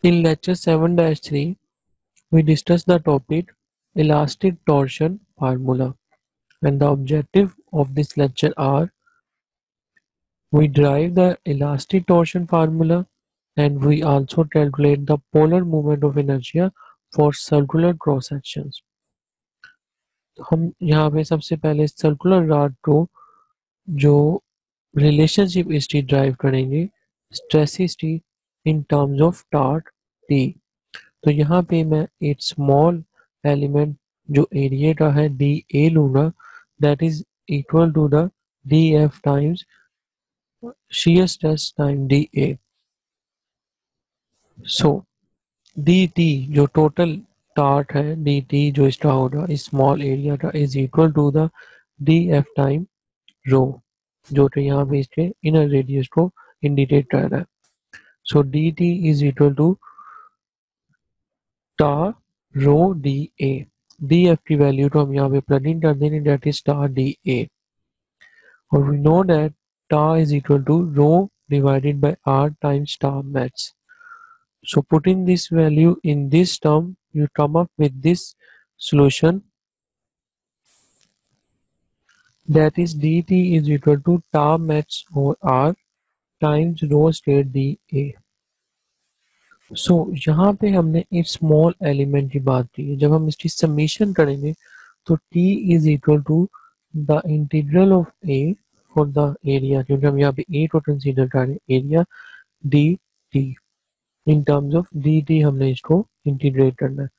In lecture 7-3, we discussed the topic elastic torsion formula, and the objective of this lecture are we derive the elastic torsion formula and we also calculate the polar moment of inertia for circular cross sections. हम यहाँ पे सबसे पहले circular rod को जो relationship history drive करेंगे stress history in terms of tart T. तो यहाँ पे मैं एक स्मॉल एलिमेंट जो एरिया का है डी ए लूंगा, that is equal to the D F times shear stress time D A. So D T जो टोटल टार्ट है डी टी जो इसका होगा इस स्मॉल एरिया का is equal to the D F time rho, जो कि यहाँ पे इसके इनर रेडियस को इंडिकेट कर रहा है। So D T is equal to tau rho D A. D F की वैल्यू तो हम यहाँ पे प्लग इन कर देंगे, that is tau D A, और we know that tau is equal to rho divided by r times tar max. So putting this value in this term, you come up with this solution, that is dt is equal to tar max over r times rho square dA. So यहाँ पे हमने एक small element की बात की है, जब हम इसकी समीशन करेंगे तो t is equal to the integral of a for the area, क्योंकि हम यहाँ पे a को कंसीडर कर रहे हैं, area dt in terms of dt हमने इसको इंटीग्रेट करना है।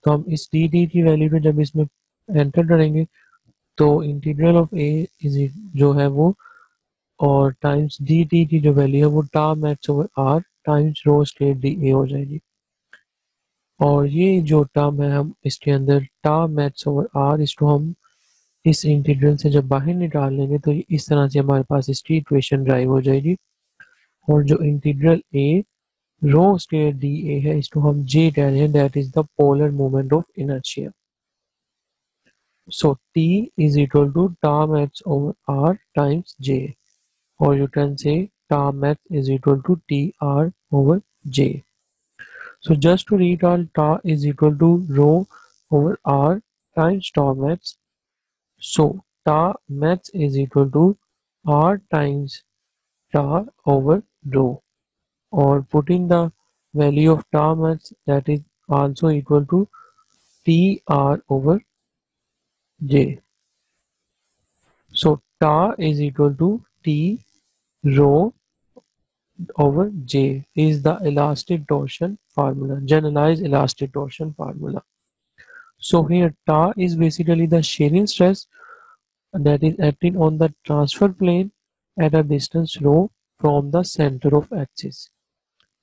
तो हम इस dt की वैल्यू को जब इसमें एंटर करेंगे तो इंटीग्रल ऑफ a इज जो है वो और टाइम्स dt की जो वैल्यू है वो टा मैक्स ओवर r टाइम्स रो स्क्वायर dA हो जाएगी, और ये जो टर्म है हम इसके अंदर टा मैक्स ओवर r इसको हम इस इंटीग्रल से जब बाहर निकाल लेंगे तो इस तरह से हमारे पास इसकी इक्वेशन ड्राइव हो जाएगी, और जो integral a rho square dA है इसको हम j कह रहे हैं, that is the polar moment of inertia. So t is equal to tau max over r times j, or you can say tau max is equal to tr over j. So just to recall, tau is equal to rho over r times tau max. So tau max is equal to r times tau over rho, or putting the value of tau max, that is also equal to tr over j. So tau is equal to t rho over j is the elastic torsion formula, generalized elastic torsion formula. So here tau is basically the shearing stress that is acting on the transfer plane at a distance rho from the center of axis,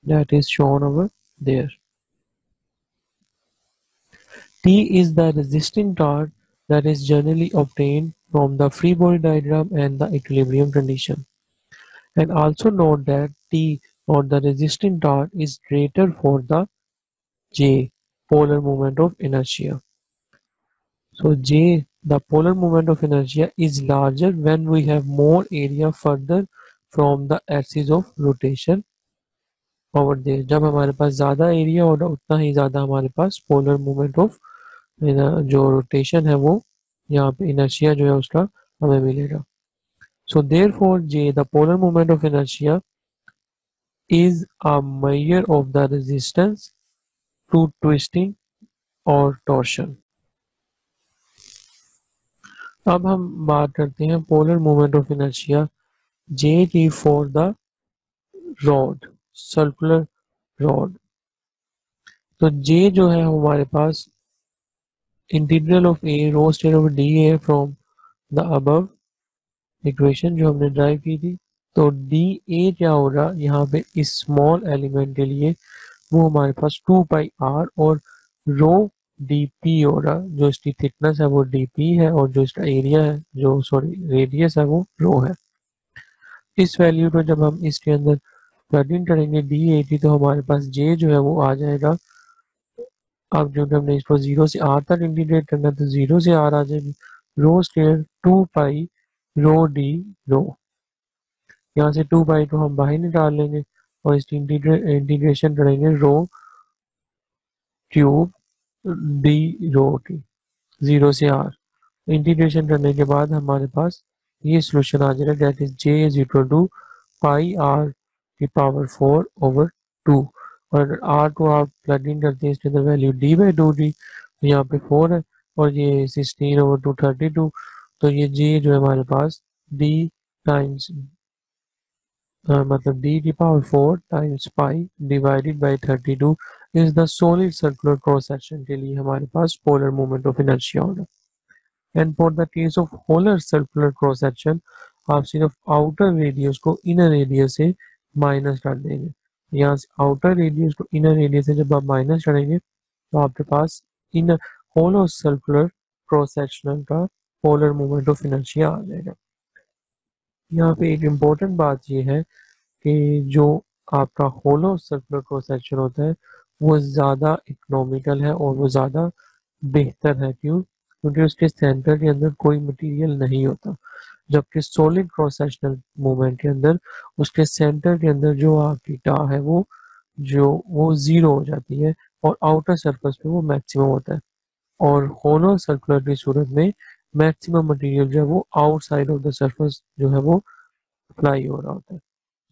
that is shown over there. T is the resisting torque that is generally obtained from the free body diagram and the equilibrium condition. And also note that T or the resisting torque is greater for the J, polar moment of inertia. So J, the polar moment of inertia, is larger when we have more area further from the axis of rotation over there. जब हमारे पास ज़्यादा area होगा उतना ही ज़्यादा हमारे पास polar moment of जो rotation है वो यहाँ पे इनर्शिया जो है उसका हमें मिलेगा। So therefore J, the polar moment of inertia, is a measure of the resistance to twisting or torsion. अब हम बात करते हैं polar moment of inertia J की for the rod, circular rod. तो J जो है हमारे पास integral of a rho square over D A from the above equation जो हमने ड्राइव की थी। तो डी ए क्या हो रहा यहाँ पे इस स्मॉल एलिमेंट के लिए वो हमारे पास 2 पाई आर और रो डी पी हो रहा, जो इसकी थिकनेस है वो डी पी है और जो इसका एरिया है जो सॉरी रेडियस है वो रो है। इस वैल्यू को जब हम इसके अंदर प्लग इन करेंगे डी ए की तो हमारे पास जे जो है वो आ जाएगा। अब जो हमने इसको 0 से आर तक इंटीग्रेट करना है तो 0 से आर आ जाएगी, रो स्क्वायर 2 पाई रो डी रो, यहाँ से 2 पाई को हम बाहर निकाल लेंगे और इसकी इंटीग्रेशन करेंगे रो ट्यूब डी रो टी 0 से r। इंटीग्रेशन करने के बाद हमारे पास ये सोल्यूशन आ जाएगा, that is j is equal to pi r की पावर 4 ओवर 2। और r को आप प्लग इन करते हैं इसके अंदर, वैल्यू d बाई 2d, यहाँ पे 4 है और ये 16 ओवर 2 32, तो ये j जो है हमारे पास d टाइम्स मतलब d की power 4 times pi divided by 32 is the solid circular cross section के लिए हमारे पास पोलर मोमेंट ऑफ इनर्शिया होगा। And for the case of polar circular cross section आप सिर्फ आउटर रेडियस को इनर रेडियस से माइनस कर देंगे। यहाँ से आउटर रेडियस को इनर रेडियस से जब आप माइनस करेंगे तो आपके पास इनर होलो सर्कुलर क्रॉस सेक्शनल का पोलर मोमेंट ऑफ इनर्शिया आ जाएगा। यहाँ पे एक इम्पोर्टेंट बात ये है कि जो आपका होलो सर्कुलर क्रॉस सेक्शन होता है वो ज़्यादा इकोनॉमिकल है और वो ज़्यादा बेहतर है। क्यों? क्योंकि उसके सेंटर के अंदर कोई मटेरियल नहीं होता, जबकि सॉलिड क्रॉस सेक्शनल मूवमेंट के अंदर उसके सेंटर के अंदर जो आपकी टा है वो जीरो हो जाती है और आउटर सरफेस पे वो मैक्सिमम होता है। और होलो सर्कुलर की सूरत में मैक्सिमम मटेरियल जो है वो आउटसाइड ऑफ द सरफेस जो है वो अप्लाई हो रहा होता है।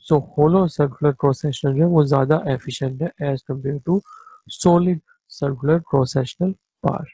So hollow circular cross section जो है वो ज़्यादा एफिशिएंट है as compare to solid circular cross sectional part.